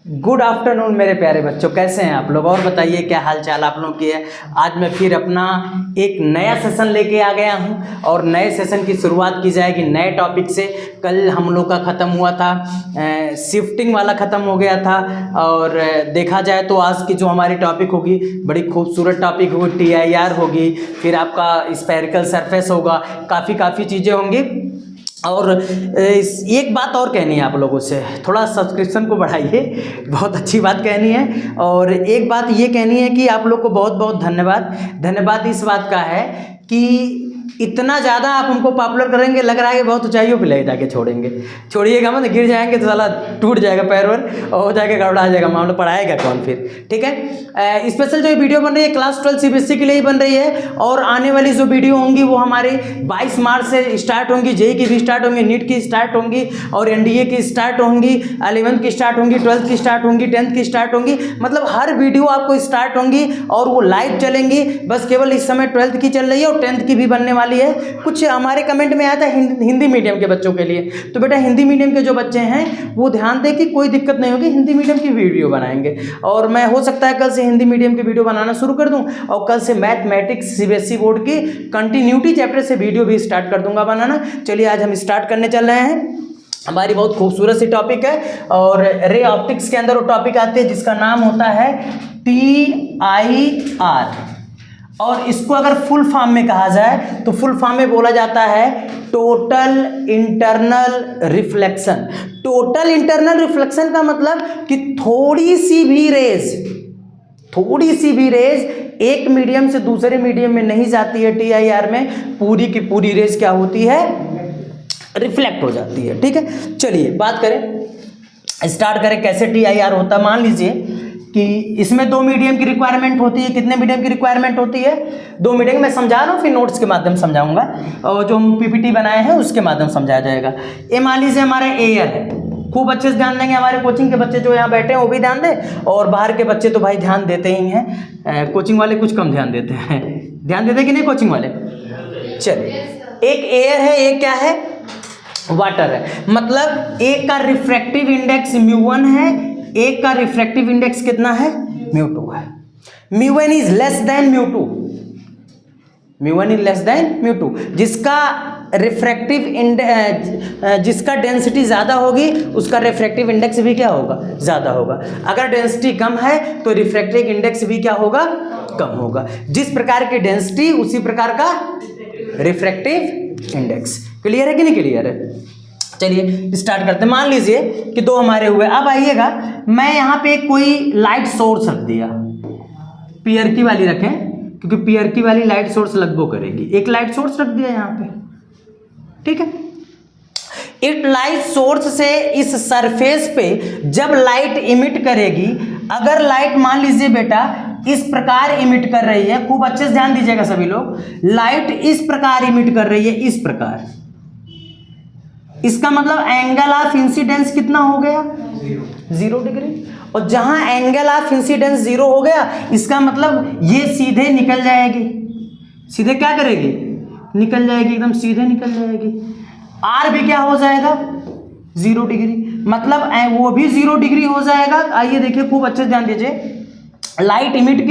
Good afternoon मेरे प्यारे बच्चों, कैसे हैं आप लोग? और बताइए क्या हाल चाल आप लोगों की है। आज मैं फिर अपना एक नया सेशन लेके आ गया हूं और नए सेशन की शुरुआत की जाएगी नए टॉपिक से। कल हम लोग का ख़त्म हुआ था, शिफ्टिंग वाला ख़त्म हो गया था। और देखा जाए तो आज की जो हमारी टॉपिक होगी बड़ी खूबसूरत टॉपिक होगी, TIR होगी, फिर आपका स्फेरिकल सरफेस होगा, काफ़ी चीज़ें होंगी। और एक बात और कहनी है आप लोगों से, थोड़ा सब्सक्रिप्शन को बढ़ाइए, बहुत अच्छी बात कहनी है। और एक बात ये कहनी है कि आप लोग को बहुत बहुत धन्यवाद इस बात का है कि इतना ज़्यादा आप हमको पॉपुलर करेंगे, लग रहा है कि बहुत ऊंचाइयों पे ले जाके छोड़िएगा मत, गिर जाएंगे तो साला टूट जाएगा पैर और हो जाएगा, गड़बड़ा जाएगा मामला, पढ़ाएगा कौन फिर? ठीक है। स्पेशल जो वीडियो बन रही है क्लास 12 CBSE के लिए ही बन रही है। और आने वाली जो वीडियो होंगी वो हमारे 22 मार्च से स्टार्ट होंगी, JEE की भी स्टार्ट होंगी, नीट की स्टार्ट होंगी और NDA की स्टार्ट होंगी, 11th की स्टार्ट होंगी, 12th की स्टार्ट होंगी, 10th की स्टार्ट होंगी। मतलब हर वीडियो आपको स्टार्ट होंगी और वो लाइव चलेंगी। बस केवल इस समय 12th की चल रही है और 10th की भी बनने वाली है। कुछ हमारे कमेंट में आया था हिंदी मीडियम के बच्चों के लिए, तो बेटा हिंदी मीडियम के जो बच्चे हैं वो ध्यान दें कि कोई दिक्कत नहीं होगी, हिंदी मीडियम की वीडियो बनाएंगे। और मैं हो सकता है कल से हिंदी मीडियम की वीडियो बनाना शुरू कर दूं और कल से मैथमेटिक्स CBSE बोर्ड की कंटिन्यूटी चैप्टर से वीडियो भी स्टार्ट कर दूंगा बनाना। चलिए आज हम स्टार्ट करने चल रहे हैं। हमारी बहुत खूबसूरत सी टॉपिक है और रे ऑप्टिक्स के अंदर वो टॉपिक आती है जिसका नाम होता है TIR। और इसको अगर फुल फॉर्म में कहा जाए तो फुल फॉर्म में बोला जाता है total internal reflection. Total internal reflection का मतलब कि थोड़ी सी भी रेज एक मीडियम से दूसरे मीडियम में नहीं जाती है। TIR में पूरी की पूरी रेज क्या होती है? रिफ्लेक्ट हो जाती है। ठीक है, चलिए बात करें, स्टार्ट करें कैसे TIR होता है। मान लीजिए कि इसमें 2 मीडियम की रिक्वायरमेंट होती है। कितने मीडियम की रिक्वायरमेंट होती है? 2 मीडियम। मैं समझा रहा हूँ, फिर नोट्स के माध्यम समझाऊंगा और जो हम PPT बनाए हैं उसके माध्यम समझाया जाएगा। ये मान लीजिए हमारा एयर है, खूब अच्छे से ध्यान देंगे। हमारे कोचिंग के बच्चे जो यहाँ बैठे हैं वो भी ध्यान दें और बाहर के बच्चे तो भाई ध्यान देते ही हैं, कोचिंग वाले कुछ कम ध्यान देते हैं। ध्यान देते कि नहीं कोचिंग वाले? चलिए, एक एयर है, एक क्या है? वाटर है। मतलब एक का रिफ्रैक्टिव इंडेक्स μ1 है, एक का रिफ्रैक्टिव इंडेक्स कितना है? μ2 है। μ1 is less than μ2, μ1 is less than μ2। जिसका रिफ्रैक्टिव जिसका डेंसिटी ज़्यादा होगी उसका रिफ्रैक्टिव इंडेक्स भी क्या होगा? ज़्यादा होगा। अगर डेंसिटी कम है तो रिफ्रैक्टिव इंडेक्स भी क्या होगा? कम होगा। जिस प्रकार की डेंसिटी उसी प्रकार का रिफ्रैक्टिव इंडेक्स। क्लियर है कि नहीं क्लियर है? चलिए स्टार्ट करते हैं। मान लीजिए कि 2 हमारे हुए। अब आइएगा, मैं यहाँ पे कोई लाइट सोर्स रख दिया, PRQ वाली रखें क्योंकि PRQ वाली लाइट सोर्स लगभग करेगी। एक लाइट सोर्स रख दिया यहाँ पे, ठीक है। इस लाइट सोर्स से इस सरफेस पे जब लाइट इमिट करेगी, अगर लाइट मान लीजिए बेटा इस प्रकार इमिट कर रही है, खूब अच्छे से ध्यान दीजिएगा सभी लोग, लाइट इस प्रकार इमिट कर रही है, इस प्रकार, इसका मतलब एंगल ऑफ इंसिडेंस कितना हो गया? 0 डिग्री। और जहां एंगल ऑफ इंसिडेंस 0 हो गया इसका मतलब ये सीधे निकल जाएगी। सीधे क्या करेगी? निकल जाएगी, एकदम सीधे निकल जाएगी। R भी क्या हो जाएगा? 0 डिग्री। मतलब वो भी 0 डिग्री हो जाएगा। आइए देखिए, खूब अच्छे से ध्यान दीजिए। लाइट इमिट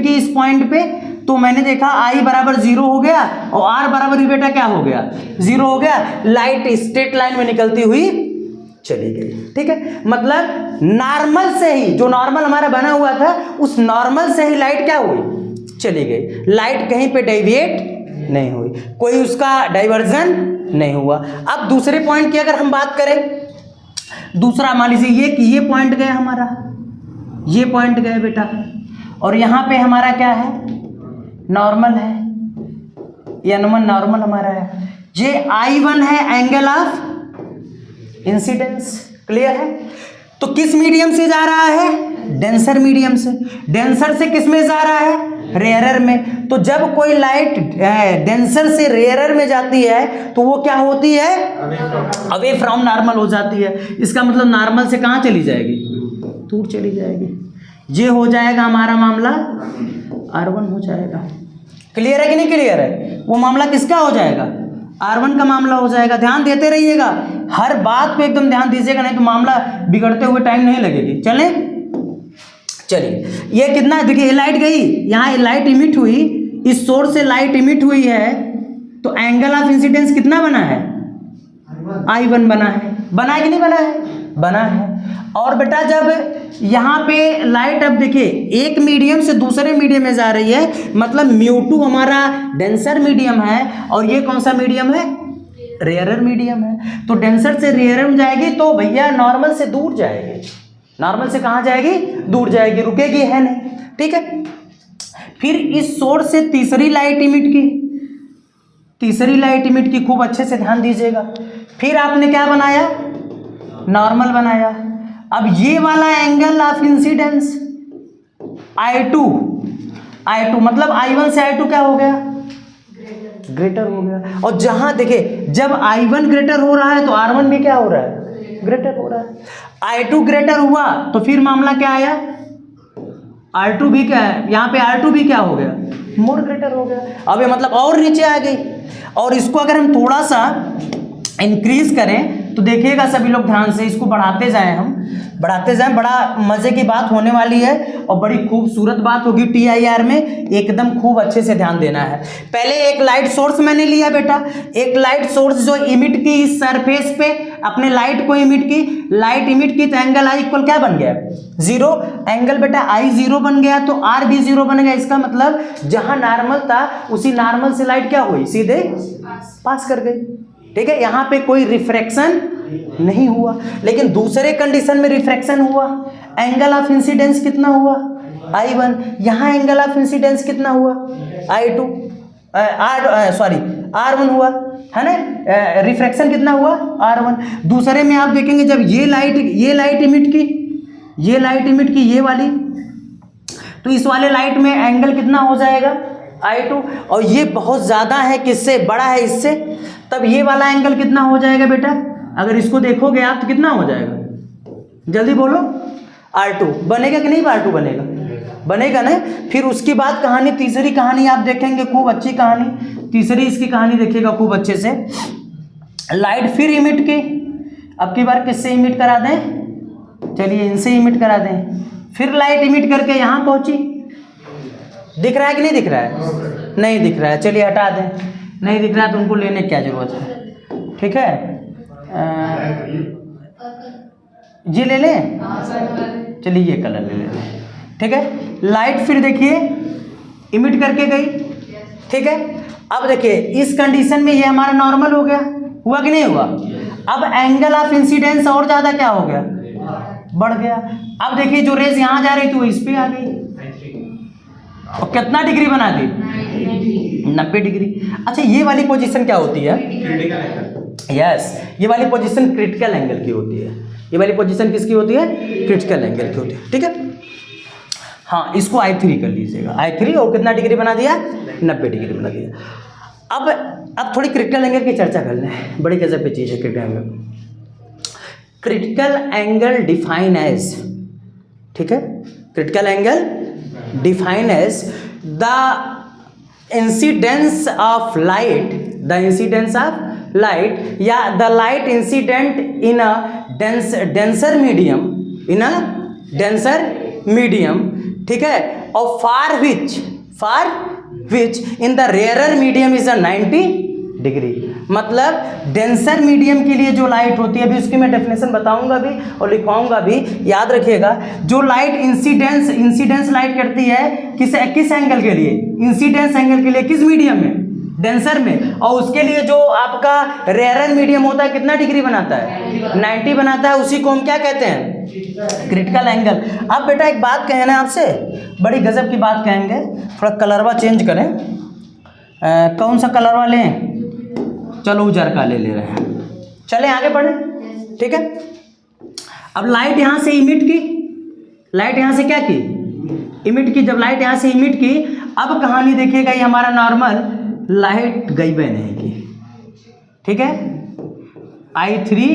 की इस पॉइंट पे, तो मैंने देखा I बराबर 0 हो गया और R बराबर भी बेटा क्या हो गया? 0 हो गया। लाइट स्ट्रेट लाइन में निकलती हुई चली गई। ठीक है, मतलब नॉर्मल से ही, जो नॉर्मल हमारा बना हुआ था उस नॉर्मल से ही लाइट क्या हुई? चली गई। लाइट कहीं पे डेविएट नहीं हुई, कोई उसका डाइवर्जन नहीं हुआ। अब दूसरे पॉइंट की अगर हम बात करें, दूसरा मान लीजिए ये पॉइंट गया हमारा, ये पॉइंट गया बेटा, और यहाँ पे हमारा क्या है? नॉर्मल है, N1 नॉर्मल हमारा है। ये I1 है एंगल ऑफ इंसिडेंस। क्लियर है? तो किस मीडियम से जा रहा है? डेंसर मीडियम से। डेंसर से किस में जा रहा है? रेयरर में। तो जब कोई लाइट डेंसर से रेयरर में जाती है तो वो क्या होती है? अवे फ्रॉम नॉर्मल हो जाती है। इसका मतलब नॉर्मल से कहाँ चली जाएगी? दूर चली जाएगी। ये हो जाएगा हमारा मामला, R1 हो जाएगा। क्लियर है कि नहीं क्लियर है? वो मामला किसका हो जाएगा? R1 का मामला हो जाएगा। ध्यान देते रहिएगा, हर बात पे एकदम ध्यान दीजिएगा, नहीं तो मामला बिगड़ते हुए टाइम नहीं लगेगी। चलिए ये कितना, देखिए लाइट गई, यहाँ लाइट इमिट हुई, इस सोर्स से लाइट इमिट हुई है, तो एंगल ऑफ इंसिडेंस कितना बना है? I1 बना है। बना है कि नहीं बना है? बना है। और बेटा जब यहाँ पे लाइट, अब देखिए एक मीडियम से दूसरे मीडियम में जा रही है, मतलब μ2 हमारा डेंसर मीडियम है, और ये कौन सा मीडियम है? रेयरर मीडियम है। तो डेंसर से रेयरर में जाएगी तो भैया नॉर्मल से दूर जाएगी। नॉर्मल से कहाँ जाएगी? दूर जाएगी, रुकेगी है नहीं, ठीक है। फिर इस सोर्स से तीसरी लाइट इमिट की, तीसरी लाइट इमिट की, खूब अच्छे से ध्यान दीजिएगा। फिर आपने क्या बनाया? नॉर्मल बनाया। अब ये वाला एंगल ऑफ इंसिडेंस I2 मतलब I1 से I2 क्या हो गया? ग्रेटर हो गया। और जहां देखिए जब I1 ग्रेटर हो रहा है तो R1 भी क्या हो रहा है? ग्रेटर हो रहा है। I2 ग्रेटर हुआ तो फिर मामला क्या आया? R2 भी क्या है? यहाँ पे R2 भी क्या हो गया? मोर ग्रेटर हो गया। अब ये मतलब और नीचे आ गई। और इसको अगर हम थोड़ा सा इंक्रीज करें तो देखिएगा सभी लोग ध्यान से, इसको बढ़ाते जाएं, हम बढ़ाते जाएं, बड़ा मजे की बात होने वाली है और बड़ी खूबसूरत बात होगी TIR में, एकदम खूब अच्छे से ध्यान देना है। पहले एक लाइट सोर्स मैंने लिया बेटा, एक लाइट सोर्स जो इमिट की इस सरफेस पे, अपने लाइट को इमिट की, लाइट इमिट की, तो एंगल I इक्वल क्या बन गया? 0। एंगल बेटा I 0 बन गया तो R भी 0 बनेगा। इसका मतलब जहां नॉर्मल था उसी नॉर्मल से लाइट क्या हुई? सीधे पास कर गई, ठीक है। यहाँ पे कोई रिफ्रैक्शन नहीं हुआ, लेकिन दूसरे कंडीशन में रिफ्रैक्शन हुआ। एंगल ऑफ इंसिडेंस कितना हुआ? I1। यहाँ एंगल ऑफ इंसिडेंस कितना हुआ? I2 R1 हुआ है ना। रिफ्रैक्शन कितना हुआ? R1। दूसरे में आप देखेंगे जब ये लाइट इमिट की, ये लाइट इमिट की, ये वाली, तो इस वाले लाइट में एंगल कितना हो जाएगा? I2। और ये बहुत ज़्यादा है, किससे? बड़ा है इससे, तब ये वाला एंगल कितना हो जाएगा बेटा? अगर इसको देखोगे आप तो कितना हो जाएगा? जल्दी बोलो। R2 बनेगा कि नहीं? R2 बनेगा, बनेगा ना। फिर उसके बाद कहानी, तीसरी कहानी आप देखेंगे, खूब अच्छी कहानी, तीसरी इसकी कहानी देखिएगा खूब अच्छे से। लाइट फिर इमिट की, अब की बार किससे इमिट करा दें? चलिए इनसे इमिट करा दें। फिर लाइट इमिट करके यहाँ पहुँची, दिख रहा है कि नहीं दिख रहा है? नहीं दिख रहा है, चलिए हटा दें। नहीं दिख रहा है तो उनको लेने की क्या जरूरत है, ठीक है। ये ले लें, चलिए ये कलर ले लेते हैं, ठीक है। लाइट फिर देखिए इमिट करके गई, ठीक है। अब देखिए इस कंडीशन में ये हमारा नॉर्मल हो गया, हुआ कि नहीं हुआ? अब एंगल ऑफ इंसिडेंस और ज़्यादा क्या हो गया? बढ़ गया। अब देखिए जो रेज यहाँ जा रही थी वो इस पे आ गई, और कितना डिग्री बना दी? 90 डिग्री। अच्छा ये वाली पोजीशन क्या होती है? यस, ये वाली पोजीशन क्रिटिकल एंगल की होती है। ये वाली पोजीशन किसकी होती है? क्रिटिकल एंगल की होती है, ठीक है। हाँ, इसको I3 कर लीजिएगा, I3, और कितना डिग्री बना दिया? 90 डिग्री बना दिया। अब थोड़ी क्रिटिकल एंगल की चर्चा कर लें, बड़ी गजब की चीज़ है critical angle. Critical angle define as, ठीक है, critical angle define as the incidence of light, the incidence of light या the light incident in a denser medium, in a denser medium, ठीक है, और for which in the rarer medium is a 90 degree. मतलब denser medium के लिए जो light होती है, अभी उसकी मैं डेफिनेशन बताऊंगा भी और लिखवाऊंगा भी, याद रखिएगा। जो लाइट इंसिडेंस लाइट करती है किस एंगल के लिए? इंसिडेंस एंगल के लिए, किस मीडियम में? डेंसर में। और उसके लिए जो आपका रेयरर मीडियम होता है कितना डिग्री बनाता है? 90 बनाता है। उसी को हम क्या कहते हैं? Critical angle. अब बेटा एक बात कहना है आपसे, बड़ी गजब की बात कहेंगे, थोड़ा कलरवा चेंज करें। कौन सा कलरवा लें? चलो उजरका ले रहे हैं, चले आगे बढ़े, ठीक है। अब लाइट यहाँ से इमिट की, लाइट यहाँ से क्या की? इमिट की। जब लाइट यहाँ से इमिट की, अब कहानी देखिएगा, ये हमारा नॉर्मल लाइट गई बह नहीं की, ठीक है। I3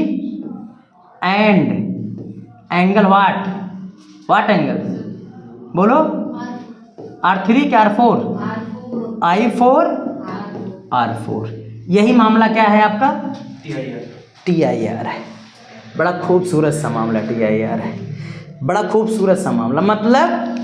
and angle watt angle बोलो? R3 क्या R4? I4 R4। यही मामला क्या है आपका? TIR है। बड़ा खूबसूरत सा मामला TIR है, बड़ा खूबसूरत सा मामला। मतलब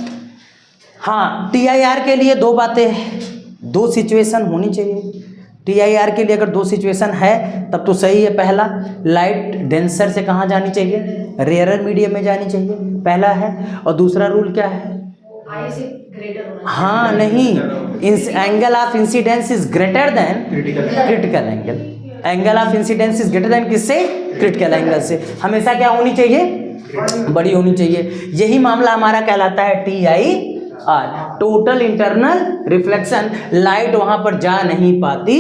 हाँ, TIR के लिए दो बातें हैं, दो सिचुएशन होनी चाहिए। TIR के लिए अगर दो सिचुएशन है तब तो सही है। पहला, लाइट डेंसर से कहाँ जानी चाहिए? रेयरर मीडियम में जानी चाहिए, पहला है। और दूसरा रूल क्या है? आई से ग्रेटर होना। हाँ नहीं, angle of incidence is greater than critical angle. Angle of incidence is greater than किससे? क्रिटिकल एंगल से। हमेशा क्या होनी चाहिए? बड़ी होनी चाहिए। यही मामला हमारा कहलाता है TIR, total internal reflection. Light वहां पर जा नहीं पाती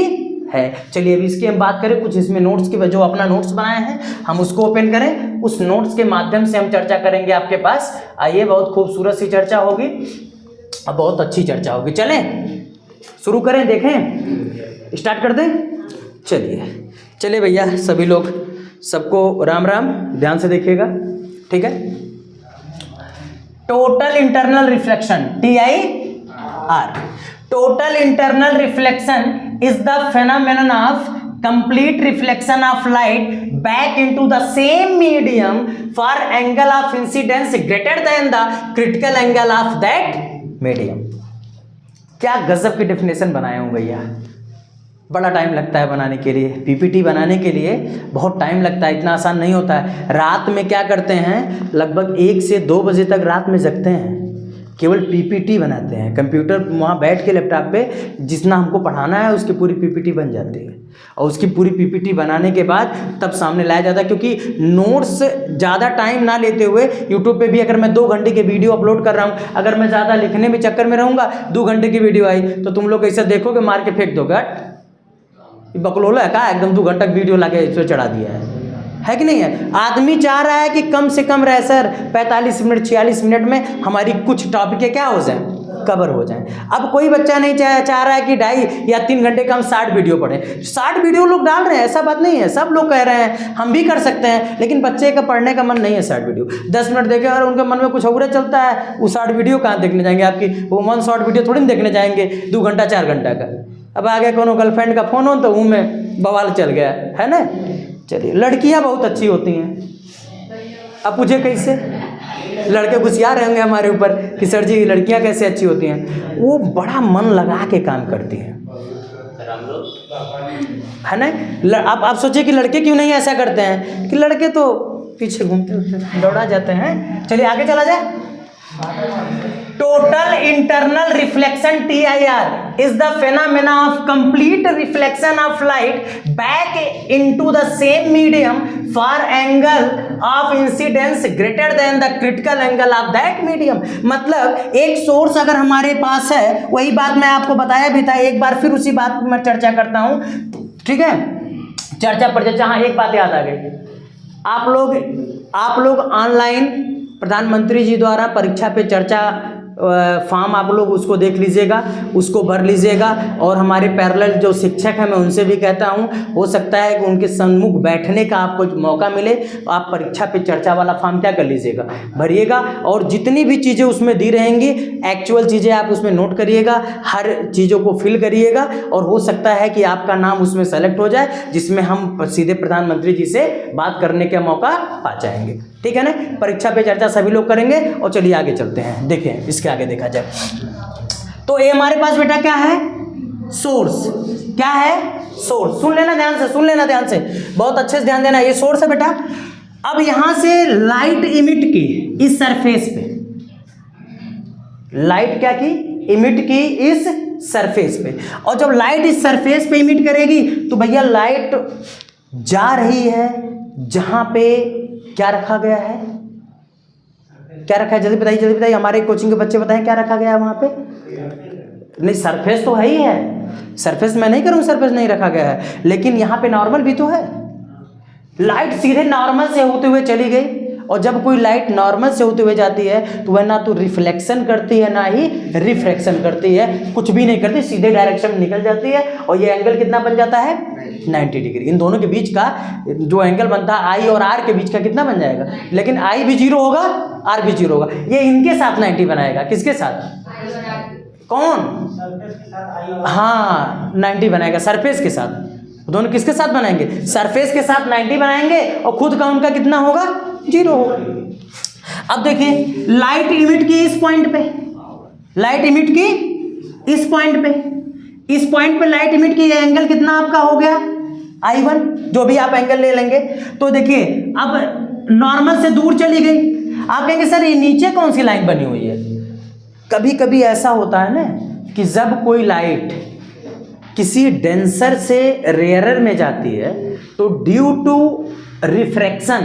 है। चलिए अब इसकी हम बात करें, कुछ इसमें नोट्स की, जो अपना नोट्स बनाए हैं हम उसको ओपन करें, उस नोट्स के माध्यम से हम चर्चा करेंगे आपके पास। आइए, बहुत खूबसूरत सी चर्चा होगी, अब बहुत अच्छी चर्चा होगी। चलें शुरू करें, देखें, स्टार्ट कर दें। चलिए भैया, सभी लोग, सबको राम राम, ध्यान से देखिएगा, ठीक है। Total internal reflection TIR, total internal reflection is the phenomenon of complete reflection of light back into the same medium for angle of incidence greater than the critical angle of that medium। क्या गजब की definition बनाया हूँ भैया। बड़ा time लगता है बनाने के लिए, PPT बनाने के लिए बहुत टाइम लगता है, इतना आसान नहीं होता है। रात में क्या करते हैं, लगभग 1 से 2 बजे तक रात में जगते हैं, केवल PPT बनाते हैं। कंप्यूटर वहाँ बैठ के लैपटॉप पे जितना हमको पढ़ाना है उसकी पूरी PPT बन जाती है, और उसकी पूरी PPT बनाने के बाद तब सामने लाया जाता है। क्योंकि नोट्स ज़्यादा टाइम ना लेते हुए यूट्यूब पे भी अगर मैं 2 घंटे के वीडियो अपलोड कर रहा हूँ, अगर मैं ज़्यादा लिखने में चक्कर में रहूँगा, 2 घंटे की वीडियो आई तो तुम लोग ऐसा देखोगे, मार के फेंक दोगे, बकलोला है का, एकदम 2 घंटा वीडियो लाके इस पर चढ़ा दिया है कि नहीं है। आदमी चाह रहा है कि कम से कम रहे सर 45 मिनट 46 मिनट में हमारी कुछ टॉपिक क्या हो जाए, कवर हो जाए। अब कोई बच्चा नहीं चाह रहा है कि 2.5 या 3 घंटे का हम 60 वीडियो पढ़ें। 60 वीडियो लोग डाल रहे हैं, ऐसा बात नहीं है, सब लोग कह रहे हैं हम भी कर सकते हैं, लेकिन बच्चे का पढ़ने का मन नहीं है 60 वीडियो। 10 मिनट देखे और उनके मन में कुछ और चलता है, वो 60 वीडियो कहाँ देखने जाएंगे आपकी, वो 1 शॉर्ट वीडियो थोड़ी ना देखने जाएंगे 2 घंटा 4 घंटा का। अब आगे कोनो गर्लफ्रेंड का फ़ोन हो तो मुँह में बवाल चल गया है ना। चलिए, लड़कियां बहुत अच्छी होती हैं। अब पूछे कैसे, लड़के गुस्सियार रहेंगे हमारे ऊपर कि सर जी लड़कियां कैसे अच्छी होती हैं। वो बड़ा मन लगा के काम करती हैं, है ना। आप सोचिए कि लड़के क्यों नहीं ऐसा करते हैं, कि लड़के तो पीछे घूमते दौड़ा जाते हैं। चलिए आगे चला जाए। Total internal reflection TIR is the phenomena of complete reflection of light back into the same medium for angle of incidence greater than the critical angle of that medium। मतलब एक सोर्स अगर हमारे पास है, वही बात मैं आपको बताया भी था, एक बार फिर उसी बात पर मैं चर्चा करता हूँ, ठीक है। चर्चा पर चर्चा, हाँ एक बात याद आ गई, आप लोग ऑनलाइन प्रधानमंत्री जी द्वारा परीक्षा पे चर्चा फॉर्म आप लोग उसको देख लीजिएगा, उसको भर लीजिएगा। और हमारे पैरेलल जो शिक्षक हैं मैं उनसे भी कहता हूं, हो सकता है कि उनके सम्मुख बैठने का आपको मौका मिले, तो आप परीक्षा पे चर्चा वाला फॉर्म क्या कर लीजिएगा, भरिएगा। और जितनी भी चीज़ें उसमें दी रहेंगी, एक्चुअल चीज़ें आप उसमें नोट करिएगा, हर चीज़ों को फिल करिएगा, और हो सकता है कि आपका नाम उसमें सेलेक्ट हो जाए, जिसमें हम सीधे प्रधानमंत्री जी से बात करने का मौका पा जाएंगे, ठीक है ना। परीक्षा पे चर्चा सभी लोग करेंगे। और चलिए आगे चलते हैं, देखें इसके आगे देखा जाए तो ये हमारे पास बेटा क्या है, सोर्स। क्या है, सोर्स। सुन लेना ध्यान से, बहुत अच्छे से ध्यान देना। ये सोर्स है बेटा। अब यहां से लाइट इमिट की इस सरफेस पे, लाइट क्या की, इमिट की इस सरफेस पे। और जब लाइट इस सरफेस पे इमिट करेगी तो भैया लाइट जा रही है जहां पे क्या रखा गया है, क्या रखा है, जल्दी बताइए, हमारे कोचिंग के बच्चे बताएं क्या रखा गया है वहां पे। नहीं, सरफेस तो है ही है, सरफेस मैं नहीं करूँ, सरफेस नहीं रखा गया है, लेकिन यहाँ पे नॉर्मल भी तो है। लाइट सीधे नॉर्मल से होते हुए चली गई, और जब कोई लाइट नॉर्मल से होते हुए जाती है तो वह ना तो रिफ्लेक्शन करती है ना ही रिफ्रैक्शन करती है, कुछ भी नहीं करती, सीधे डायरेक्शन में निकल जाती है। और ये एंगल कितना बन जाता है, 90 डिग्री। इन दोनों के बीच का जो एंगल बनता है आई और आर के बीच का कितना बन जाएगा, लेकिन आई भी 0 होगा, आर भी 0 होगा। ये इनके साथ 90 बनाएगा, किसके साथ, कौन, हाँ 90 बनाएगा सरफेस के साथ। दोनों किसके साथ बनाएंगे? सरफेस के साथ 90 बनाएंगे और खुद का उनका कितना होगा? 0 होगा। अब देखिए लाइट इमिट की इस पॉइंट पे, लाइट इमिट की इस पॉइंट पे लाइट इमिट की एंगल कितना आपका हो गया? I1, जो भी आप एंगल ले लेंगे। तो देखिए अब नॉर्मल से दूर चली गई। आप कहेंगे सर ये नीचे कौन सी लाइन बनी हुई है? कभी कभी ऐसा होता है ना कि जब कोई लाइट किसी डेंसर से रेयरर में जाती है तो ड्यू टू रिफ्रैक्शन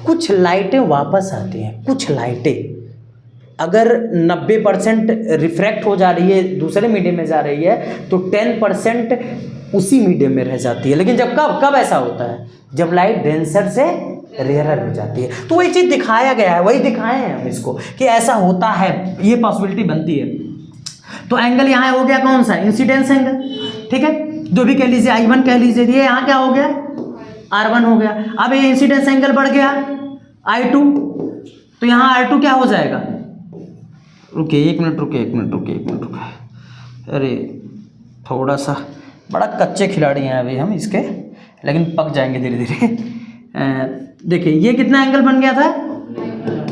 कुछ लाइटें वापस आती हैं। कुछ लाइटें अगर 90% रिफ्रैक्ट हो जा रही है, दूसरे मीडियम में जा रही है, तो 10% उसी मीडियम में रह जाती है। लेकिन जब कब ऐसा होता है? जब लाइट डेंसर से रेयरर में जाती है। तो वही चीज़ दिखाया गया है, वही दिखाए हैं हम इसको कि ऐसा होता है, ये पॉसिबिलिटी बनती है। तो एंगल यहाँ हो गया कौन सा? इंसिडेंस एंगल, ठीक है, जो भी कह लीजिए, I1 कह लीजिए। ये यहाँ क्या हो गया? R1 हो गया। अब ये इंसिडेंस एंगल बढ़ गया I2, तो यहाँ R2 क्या हो जाएगा? रुकिए एक मिनट रुकिए। अरे थोड़ा सा बड़ा कच्चे खिलाड़ी हैं अभी हम इसके, लेकिन पक जाएंगे धीरे धीरे। देखिए ये कितना एंगल बन गया था?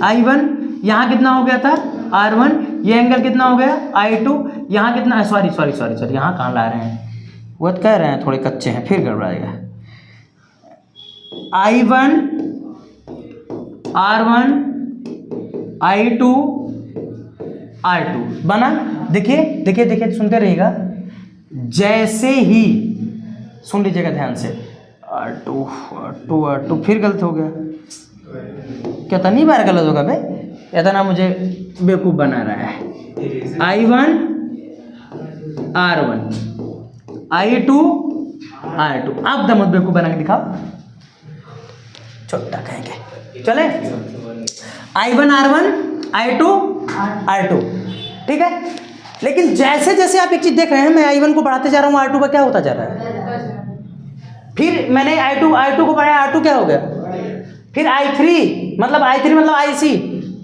I1, यहाँ कितना हो गया था? R1, ये एंगल कितना हो गया? I2, यहाँ कितना? सॉरी यहाँ कहाँ ला रहे हैं? वो तो कह रहे हैं थोड़े कच्चे हैं, फिर गड़बड़ाएगा। I1 R1 I2 R2 बना। देखिए सुनते रहिएगा। जैसे ही सुन लीजिएगा ध्यान से, R2 फिर गलत हो गया। क्या था? नहीं बार गलत होगा बे, इतना मुझे बेवकूफ़ बना रहा है। I1 R1 I2 R2। आप दमत बेवकूफ़ बना के दिखाओ, छोटा कहेंगे चले। I1 R1 I2 R2, ठीक है। लेकिन जैसे जैसे आप एक चीज़ देख रहे हैं, मैं I1 को बढ़ाते जा रहा हूँ, R2 का क्या होता जा रहा है? फिर मैंने I2 को बढ़ाया, R2 क्या हो गया? फिर I3 मतलब IC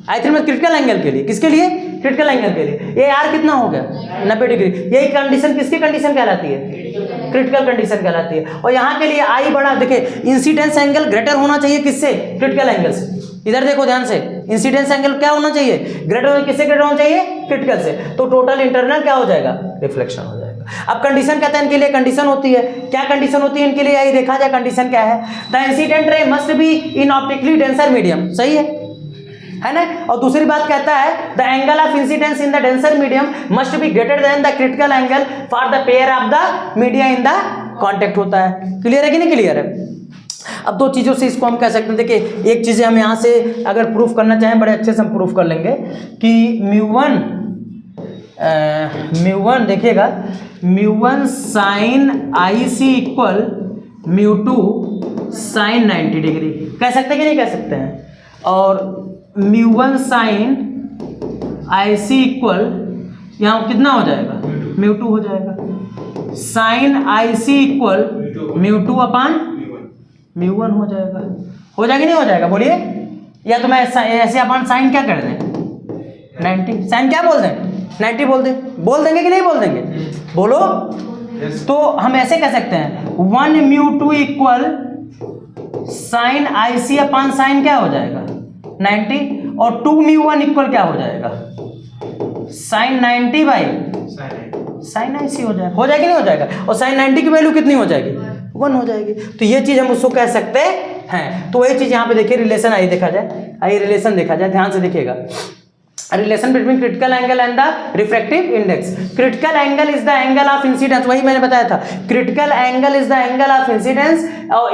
मतलब क्रिटिकल एंगल के लिए। किसके लिए? क्रिटिकल एंगल के लिए। ये R कितना हो गया? 90 डिग्री। यही कंडीशन किसकी कंडीशन कहलाती है? क्रिटिकल कंडीशन कहलाती है। और यहाँ के लिए I बड़ा, देखिए इंसिडेंस एंगल ग्रेटर होना चाहिए किससे? क्रिटिकल एंगल से। इधर देखो ध्यान से, इंसिडेंस एंगल क्या होना चाहिए? ग्रेटर। किससे ग्रेटर होना चाहिए? क्रिटिकल से। तो टोटल इंटरनल क्या हो जाएगा? रिफ्लेक्शन हो जाएगा। अब कंडीशन कहते हैं इनके लिए कंडीशन होती है। क्या कंडीशन होती है इनके लिए? यही देखा जाए कंडीशन क्या है। The incident ray must be in optically denser medium, सही है ना। और दूसरी बात कहता है the angle of incidence in the denser medium must be greater than the critical angle for the pair of the media in the contact होता है। क्लियर है कि नहीं क्लियर है? अब दो चीज़ों से इसको हम कह सकते हैं। देखिए एक चीज़ हम यहाँ से अगर प्रूफ करना चाहें, बड़े अच्छे से हम प्रूफ कर लेंगे कि म्यू1 देखिएगा, mu one sine IC equal mu two sine 90 degree कह सकते हैं कि नहीं कह सकते हैं? और म्यू1 साइन IC इक्वल यहाँ कितना हो जाएगा? म्यू2 हो जाएगा। साइन IC इक्वल म्यू2 अपान म्यू1 हो जाएगा। हो जाएगा नहीं हो जाएगा? बोलिए। या तो मैं ऐसे अपन साइन क्या कर दें? 90। साइन क्या बोल दें? 90 बोल देंगे कि नहीं बोल देंगे? बोलो। तो हम ऐसे कह सकते हैं 1 mu two equal sine IC upon sine क्या हो जाएगा? 90। और 2 म्यू1 इक्वल क्या हो जाएगा? साइन 90 बाई साइन IC हो जाएगा। हो जाएगी नहीं हो जाएगा? और साइन 90 की वैल्यू कितनी हो जाएगी? 1 हो जाएगी। तो ये चीज हम उसको कह सकते हैं। तो वही चीज यहाँ पे देखिए, रिलेशन आइए देखा जाए, आइए रिलेशन देखा जाए, ध्यान से देखिएगा। Relation between critical angle and the refractive index. Critical angle is the angle of incidence, वही मैंने बताया था। Critical angle is the angle of incidence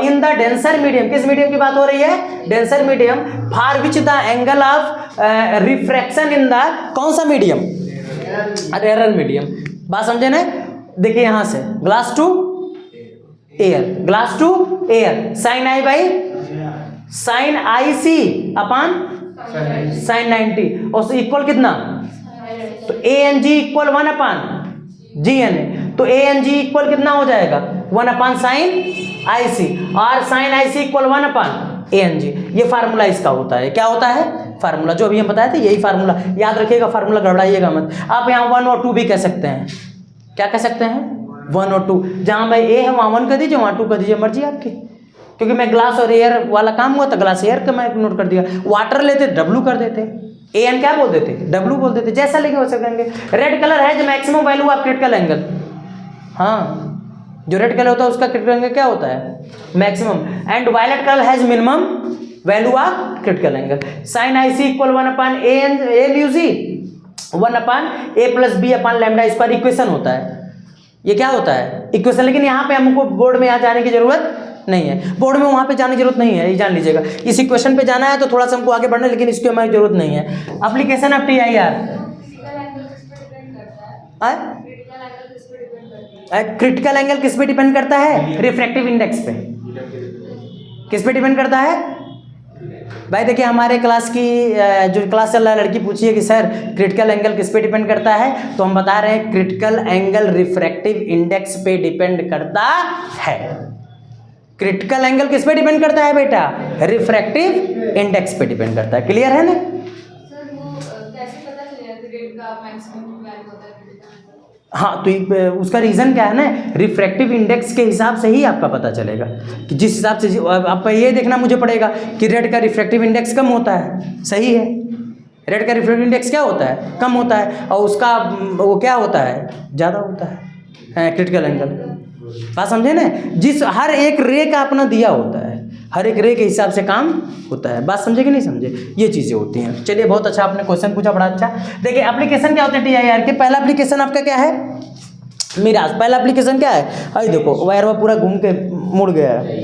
in the denser medium. किस मीडियम की बात हो रही है? Denser medium. For which the angle of refraction in the कौन सा मीडियम? Rare medium. बात समझे ना? देखिए यहां से glass to air, sine I by sine IC upon sine 90 और इक्वल कितना? तो ANG इक्वल 1 अपान GNA। तो ANG इक्वल कितना हो जाएगा? 1 अपान साइन IC और sine IC equal 1 upon ANG। ये फार्मूला इसका होता है। क्या होता है? फार्मूला जो अभी हम बताए थे, यही फार्मूला याद रखिएगा। फार्मूला गड़बड़ाइएगा मत। आप यहाँ 1 और 2 भी कह सकते हैं। क्या कह सकते हैं? 1 और 2, जहाँ भाई ए है वहाँ 1 कर दीजिए, वहाँ 2 कर दीजिए, मर्जी आपकी। क्योंकि मैं ग्लास और एयर वाला काम हुआ तो ग्लास एयर का मैं नोट कर दिया। वाटर लेते डब्लू कर देते, ए एन क्या बोल देते, डब्लू बोल देते, जैसा लेके वैसा करेंगे। रेड कलर है जो maximum value of critical angle, हाँ जो रेड कलर होता है उसका क्रिटिकल एंगल क्या होता है, maximum. And violet colour has minimum value of critical angle. Sine I C equal 1/a/μg 1/a+b/λ² equation होता है। ये क्या होता है, इक्वेशन। लेकिन यहाँ पे हमको बोर्ड में यहाँ जाने की जरूरत नहीं है, बोर्ड में वहाँ पे जाने की जरूरत नहीं है, ये जान लीजिएगा। इस इक्वेशन पे जाना है तो थोड़ा सा हमको आगे बढ़ना है, लेकिन इसकी हमारी जरूरत नहीं है। Application of TIR, critical angle किस पे डिपेंड करता है, रिफ्रैक्टिव इंडेक्स पे। किस पे डिपेंड करता है भाई, देखिए हमारे क्लास की जो क्लास चल रहा है लड़की पूछिए कि सर क्रिटिकल एंगल किस पे डिपेंड करता है, तो हम बता रहे हैं क्रिटिकल एंगल रिफ्रैक्टिव इंडेक्स पे डिपेंड करता है। क्रिटिकल एंगल किस पे डिपेंड करता है बेटा, रिफ्रैक्टिव इंडेक्स पे डिपेंड करता है। क्लियर है ना। सर वो कैसे पता चलेगा ग्रेड का मैक्सिमम वैल्यू होता है क्रिटिकल एंगल? हाँ तो उसका रीज़न क्या है ना, रिफ्रैक्टिव इंडेक्स के हिसाब से ही आपका पता चलेगा कि जिस हिसाब से आपको ये देखना मुझे पड़ेगा कि रेड का रिफ्रैक्टिव इंडेक्स कम होता है, सही है। रेड का रिफ्रैक्टिव इंडेक्स क्या होता है, कम होता है, और उसका वो क्या होता है, ज़्यादा होता है क्रिटिकल एंगल। बात समझे ना, जिस हर एक रे का अपना दिया होता है, हर एक रे के हिसाब से काम होता है। बात समझे कि नहीं समझे, ये चीज़ें होती हैं। चलिए बहुत अच्छा आपने क्वेश्चन पूछा, बड़ा अच्छा। देखिए एप्लीकेशन क्या होते हैं TIR के। पहला एप्लीकेशन आपका क्या है, मिराज। पहला एप्लीकेशन क्या है, अरे देखो वायर पूरा घूम के मुड़ गया है।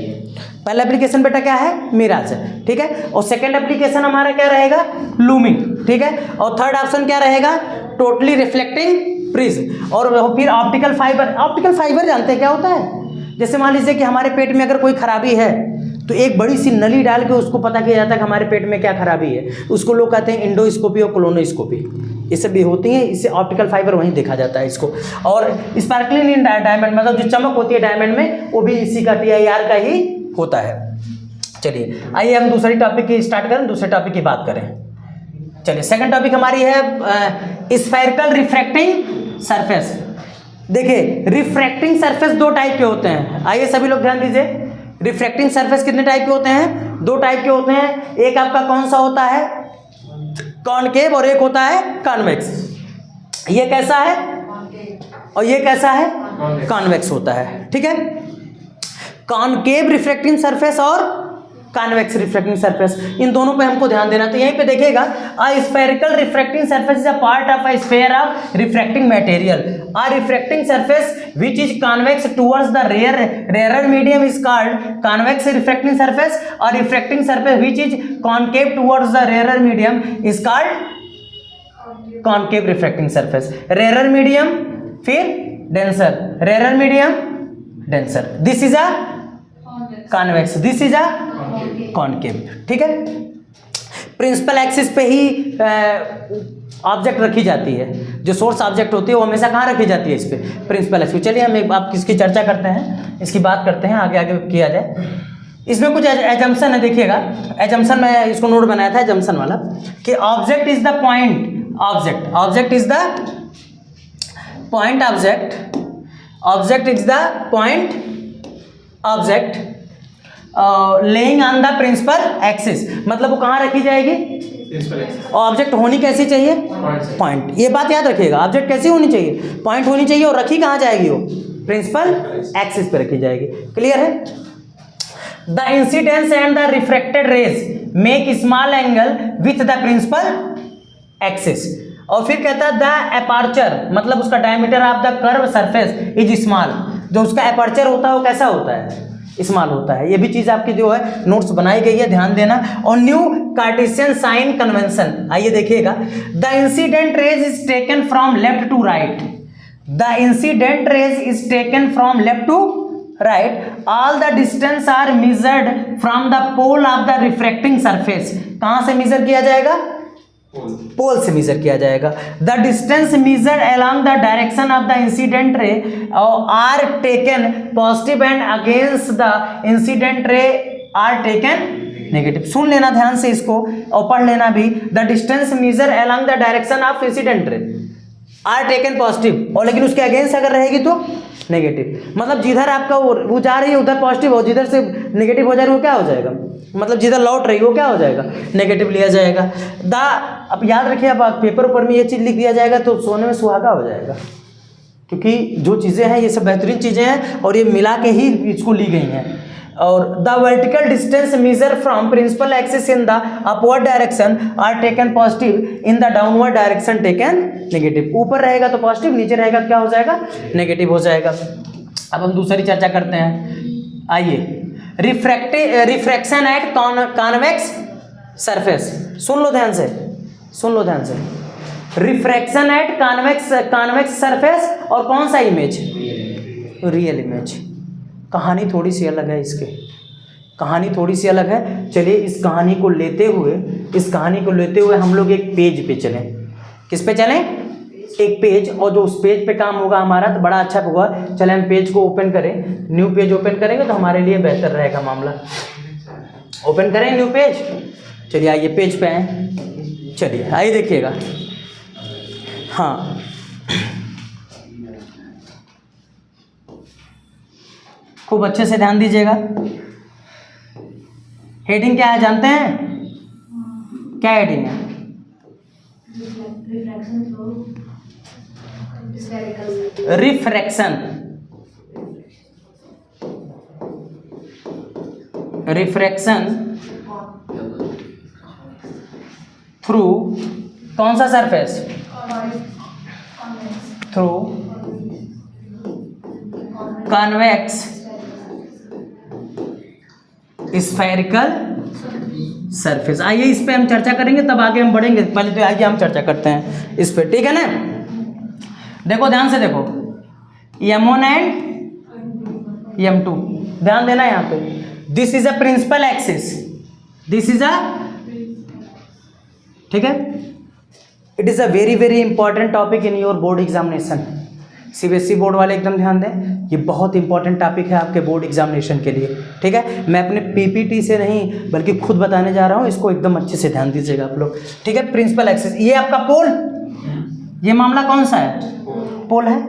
पहला एप्लीकेशन बेटा क्या है, मिराज है, ठीक है। और सेकंड एप्लीकेशन हमारा क्या रहेगा, लूमिंग, ठीक है। और थर्ड ऑप्शन क्या रहेगा, टोटली रिफ्लेक्टिंग प्रिज्म। और फिर ऑप्टिकल फाइबर। ऑप्टिकल फाइबर जानते हैं क्या होता है, जैसे मान लीजिए कि हमारे पेट में अगर कोई खराबी है तो एक बड़ी सी नली डाल के उसको पता किया जाता है कि हमारे पेट में क्या खराबी है। उसको लोग कहते हैं इंडोस्कोपी और कोलोनोस्कोपी, ये सब भी होती हैं। इससे ऑप्टिकल फाइबर वहीं देखा जाता है इसको। और स्पार्कलिंग इन डायमंड, मतलब जो चमक होती है डायमंड में, वो भी इसी का TIR का ही होता है। चलिए आइए हम दूसरी टॉपिक की स्टार्ट करें, दूसरे टॉपिक की बात करें। चलिए सेकंड टॉपिक हमारी है स्फेरिकल रिफ्रैक्टिंग सरफेस। देखिए रिफ्रैक्टिंग सरफेस दो टाइप के होते हैं, आइए सभी लोग ध्यान दीजिए। रिफ्रैक्टिंग सरफेस कितने टाइप के होते हैं, दो टाइप के होते हैं। एक आपका कौन सा होता है, कॉनकेव, और एक होता है कॉन्वेक्स। ये कैसा है और ये कैसा है, कॉन्वेक्स होता है, ठीक है। कॉनकेव रिफ्रैक्टिंग सरफेस और कॉन्वेक्स रिफ्रैक्टिंग सरफेस, इन दोनों पे हमको ध्यान देना। तो यहीं पे देखिएगा, a spherical refracting surface is a part of a sphere of refracting material. A refracting surface which is convex towards the rare medium is called convex refracting surface, और refracting surface which is concave towards the rare medium is called concave refracting surface. Rare medium फिर denser, rare medium denser, this is a convex, this is a concave, ठीक है। Principal axis पे ही object रखी जाती है, जो source object होती है वो हमेशा कहाँ रखी जाती है, इस पे प्रिंसिपल एक्सिस। चलिए हम आप किसकी चर्चा करते हैं, इसकी बात करते हैं, आगे आगे किया जाए। इसमें कुछ एजम्पशन है, देखिएगा एजम्पशन में इसको नोट बनाया था एजम्पशन वाला, कि object is the point, object is the point, object is the point object lying on the principal axis. मतलब वो कहाँ रखी जाएगी, ऑब्जेक्ट होनी कैसी चाहिए, पॉइंट। ये बात याद रखिएगा, ऑब्जेक्ट कैसी होनी चाहिए, पॉइंट होनी चाहिए, और रखी कहाँ जाएगी, वो प्रिंसिपल एक्सिस पे रखी जाएगी। क्लियर है। The incidence and the refracted rays make small angle with the principal axis. और फिर कहता है द अपर्चर, मतलब उसका diameter of the curve surface is small. जो उसका अपर्चर होता है वो कैसा होता है, स्मॉल होता है। ये भी चीज़ आपकी जो है नोट्स बनाई गई है, ध्यान देना। और न्यू कार्टेशियन साइन कन्वेंशन, आइए देखिएगा। The incident rays is taken from left to right, the incident rays is taken from left to right, all the distance are measured from the pole of the refracting surface. कहाँ से measure किया जाएगा, पोल से measure किया जाएगा। The distance measured along the direction of the incident ray are taken positive and against the incident ray are taken negative. सुन लेना ध्यान से इसको और पढ़ लेना भी। The distance measure along the direction of incident ray are taken positive, और लेकिन उसके अगेंस्ट अगर रहेगी तो नेगेटिव। मतलब जिधर आपका वो जा रही है उधर पॉजिटिव हो, जिधर से नेगेटिव हो जा रही है वो क्या हो जाएगा, मतलब जिधर लौट रही है वो क्या हो जाएगा, नेगेटिव लिया जाएगा। अब याद रखिए, अब पेपर ऊपर में ये चीज़ लिख दिया जाएगा तो सोने में सुहागा हो जाएगा, क्योंकि जो चीज़ें हैं ये सब बेहतरीन चीज़ें हैं और ये मिला के ही इसको ली गई हैं। और the vertical distance measure from principal axis in the upward direction are taken positive, in the downward direction taken negative. ऊपर रहेगा तो पॉजिटिव, नीचे रहेगा तो क्या हो जाएगा, नेगेटिव हो जाएगा। अब हम दूसरी चर्चा करते हैं, आइए। रिफ्रैक्शन एट कॉन्वेक्स सरफेस, सुन लो ध्यान से, सुन लो ध्यान से। रिफ्रैक्शन एट कॉन्वेक्स सरफेस और कौन सा इमेज, रियल इमेज। कहानी थोड़ी सी अलग है, इसके कहानी थोड़ी सी अलग है। चलिए इस कहानी को लेते हुए हम लोग एक पेज पे चलें। किस पे चलें, एक पेज, और जो उस पेज पे काम होगा हमारा तो बड़ा अच्छा होगा। चले हम पेज को ओपन करें, न्यू पेज ओपन करेंगे तो हमारे लिए बेहतर रहेगा मामला। ओपन करें न्यू पेज, चलिए आइए पेज पे आए, चलिए आइए देखिएगा। हाँ, खूब अच्छे से ध्यान दीजिएगा। हेडिंग क्या है जानते हैं, क्या हेडिंग है, रिफ्रैक्शन। रिफ्रैक्शन थ्रू कौन सा surface, through convex spherical surface. आइए इस पे हम चर्चा करेंगे, तब आगे हम बढ़ेंगे। पहले तो आइए हम चर्चा करते हैं इस पे, ठीक है ना। देखो ध्यान से देखो, M1 एंड M2, ध्यान देना यहाँ पे। This is a principal axis, this is a, ठीक है। It is a very very important topic in your board examination. CBSE board वाले एकदम ध्यान दें, ये बहुत इंपॉर्टेंट टॉपिक है आपके बोर्ड एग्जामिनेशन के लिए, ठीक है। मैं अपने PPT से नहीं बल्कि खुद बताने जा रहा हूँ, इसको एकदम अच्छे से ध्यान दीजिएगा आप लोग, ठीक है। प्रिंसिपल एक्सिस, ये आपका पोल, ये मामला कौन सा है, पोल है।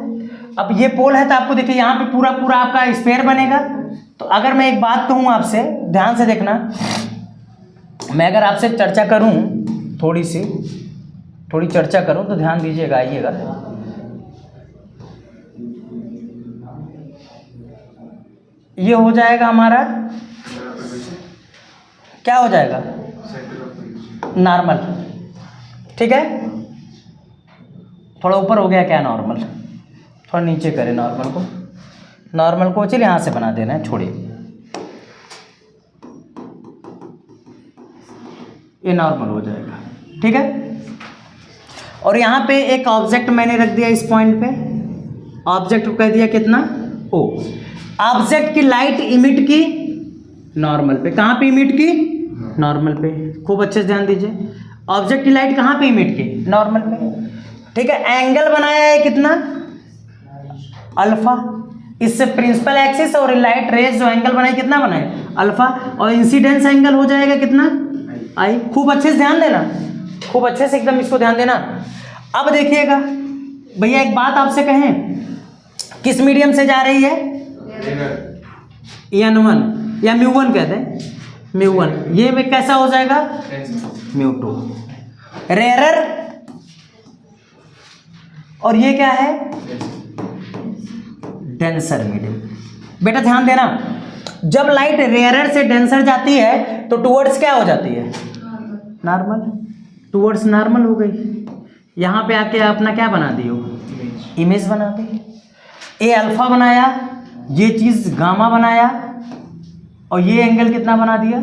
अब ये पोल है तो आपको देखिए यहाँ पे पूरा पूरा आपका स्फीयर बनेगा। तो अगर मैं एक बात कहूँ आपसे, ध्यान से देखना, मैं अगर आपसे चर्चा करूँ, थोड़ी चर्चा करूँ तो ध्यान दीजिएगा, आइएगा। ये हो जाएगा हमारा, क्या हो जाएगा, नॉर्मल, ठीक है। थोड़ा ऊपर हो गया क्या नॉर्मल, थोड़ा नीचे करें नॉर्मल को चलिए यहाँ से बना देना है, छोड़िए, ये नॉर्मल हो जाएगा, ठीक है। और यहाँ पे एक ऑब्जेक्ट मैंने रख दिया इस पॉइंट पे, ऑब्जेक्ट को कह दिया कितना, ओ। ऑब्जेक्ट की लाइट इमिट की नॉर्मल पे, कहाँ पे इमिट की, नॉर्मल पे। खूब अच्छे से ध्यान दीजिए, ऑब्जेक्ट की लाइट कहाँ पे इमिट की, नॉर्मल पे, ठीक है। एंगल बनाया है कितना, अल्फा। इससे प्रिंसिपल एक्सिस और लाइट रेज जो एंगल बनाए कितना बनाए, अल्फा। और इंसिडेंस एंगल हो जाएगा कितना, आई। खूब अच्छे से ध्यान देना, खूब अच्छे से एकदम इसको ध्यान देना। अब देखिएगा भैया, एक बात आपसे कहें, किस मीडियम से जा रही है, N1 या μ1 कहते हैं, μ1। ये में कैसा हो जाएगा, μ2, रेयरर। और ये क्या है, डेंसर मीडियम। बेटा ध्यान देना, जब लाइट रेयरर से डेंसर जाती है तो टुवर्ड्स क्या हो जाती है, नॉर्मल, टुवर्ड्स नॉर्मल हो गई। यहाँ पे आके अपना क्या बना दियो, इमेज बना दी। ए अल्फा बनाया, ये चीज़ गामा बनाया, और ये एंगल कितना बना दिया,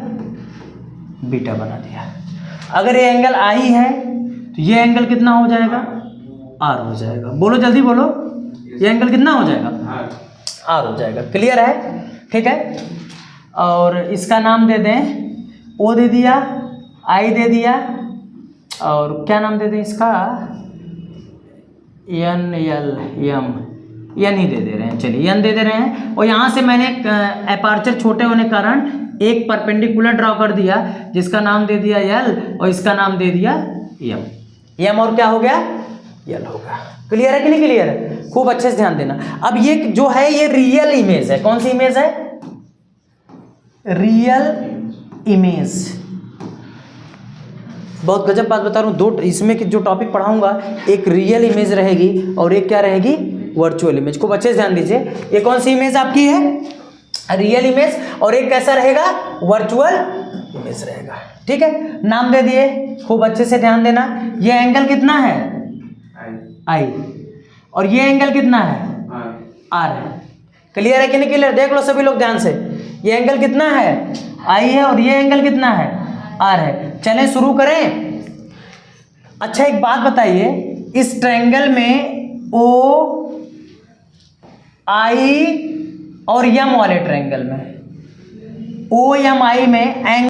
बीटा बना दिया। अगर ये एंगल आई है तो ये एंगल कितना हो जाएगा, आर हो जाएगा। बोलो जल्दी बोलो, ये एंगल कितना हो जाएगा, आर हो जाएगा। क्लियर है, ठीक है। और इसका नाम दे दें, ओ दे दिया, आई दे दिया, और क्या नाम दे दें इसका, एन एल एम, एन ही दे दे रहे हैं, चलिए एन दे दे रहे हैं। और यहाँ से मैंने एपर्चर छोटे होने के कारण एक परपेंडिकुलर ड्रॉ कर दिया, जिसका नाम दे दिया एल और इसका नाम दे दिया एम। एम और क्या हो गया, यल होगा। क्लियर है कि नहीं क्लियर है? खूब अच्छे से ध्यान देना। अब ये जो है ये रियल इमेज है। कौन सी इमेज है? Real image. बहुत गजब बात बता रहा हूँ, दो इसमें की जो टॉपिक पढ़ाऊंगा, एक रियल इमेज रहेगी और एक क्या रहेगी? Virtual image. खूब अच्छे से ध्यान दीजिए। ये कौन सी इमेज आपकी है? रियल इमेज, और एक कैसा रहेगा? वर्चुअल इमेज रहेगा। ठीक है, नाम दे दिए, खूब अच्छे से ध्यान देना। ये एंगल कितना है? आई। और ये एंगल कितना है? आर है। क्लियर है कि नहीं क्लियर? देख लो सभी लोग ध्यान से, ये एंगल कितना है? आई है, और ये एंगल कितना है? आर है। चलें शुरू करें। अच्छा एक बात बताइए, इस ट्रायंगल में ओ आई और यम वाले ट्रायंगल में, ओ एम आई में एंगल